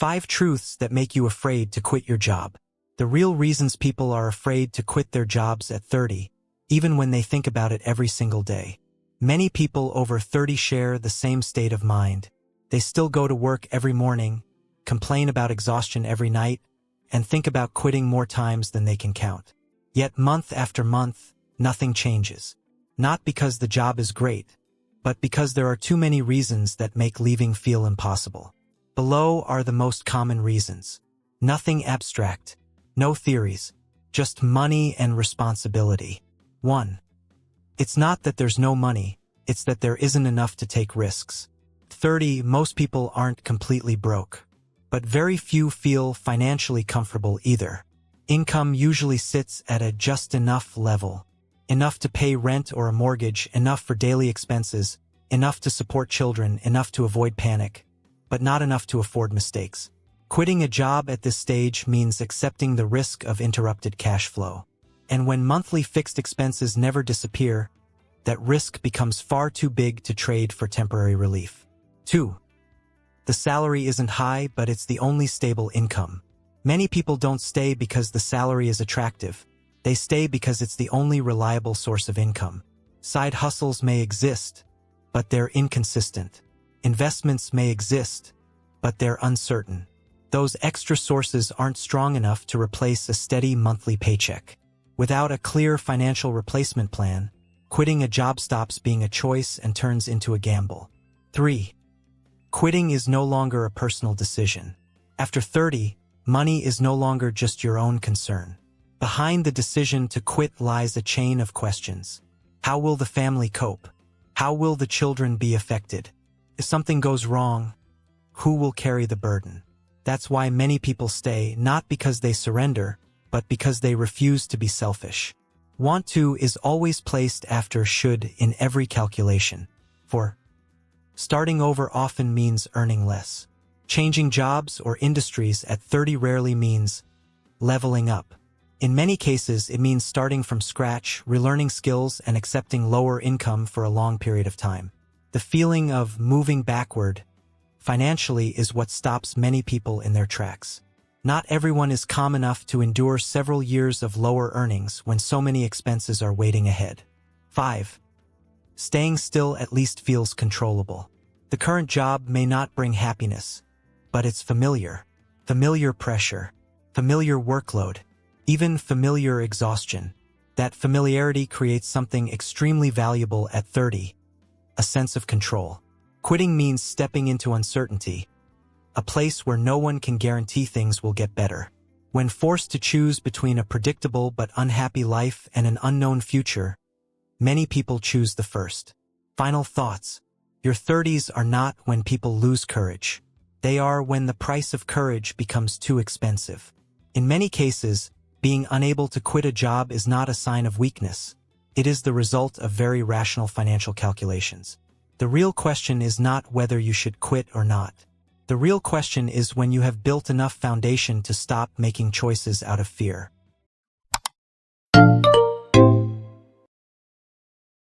5 truths that make you afraid to quit your job. The real reasons people are afraid to quit their jobs at 30, even when they think about it every single day. Many people over 30 share the same state of mind. They still go to work every morning, complain about exhaustion every night, and think about quitting more times than they can count. Yet month after month, nothing changes. Not because the job is great, but because there are too many reasons that make leaving feel impossible. Below are the most common reasons. Nothing abstract, no theories, just money and responsibility. 1. It's not that there's no money, it's that there isn't enough to take risks. 30. Most people aren't completely broke, but very few feel financially comfortable either. Income usually sits at a just enough level. Enough to pay rent or a mortgage, enough for daily expenses, enough to support children, enough to avoid panic, but not enough to afford mistakes. Quitting a job at this stage means accepting the risk of interrupted cash flow. And when monthly fixed expenses never disappear, that risk becomes far too big to trade for temporary relief. 2. The salary isn't high, but it's the only stable income. Many people don't stay because the salary is attractive. They stay because it's the only reliable source of income. Side hustles may exist, but they're inconsistent. Investments may exist, but they're uncertain. Those extra sources aren't strong enough to replace a steady monthly paycheck. Without a clear financial replacement plan, quitting a job stops being a choice and turns into a gamble. 3. Quitting is no longer a personal decision. After 30, money is no longer just your own concern. Behind the decision to quit lies a chain of questions. How will the family cope? How will the children be affected? If something goes wrong, who will carry the burden? That's why many people stay, not because they surrender, but because they refuse to be selfish. Want to is always placed after should in every calculation. 4. Starting over often means earning less. Changing jobs or industries at 30 rarely means leveling up. In many cases, it means starting from scratch, relearning skills, and accepting lower income for a long period of time. The feeling of moving backward financially is what stops many people in their tracks. Not everyone is calm enough to endure several years of lower earnings when so many expenses are waiting ahead. 5. Staying still at least feels controllable. The current job may not bring happiness, but it's familiar. Familiar pressure, familiar workload, even familiar exhaustion. That familiarity creates something extremely valuable at 30, a sense of control. Quitting means stepping into uncertainty, a place where no one can guarantee things will get better. When forced to choose between a predictable but unhappy life and an unknown future, many people choose the first. Final thoughts. Your 30s are not when people lose courage. They are when the price of courage becomes too expensive. In many cases, being unable to quit a job is not a sign of weakness. It is the result of very rational financial calculations. The real question is not whether you should quit or not. The real question is when you have built enough foundation to stop making choices out of fear.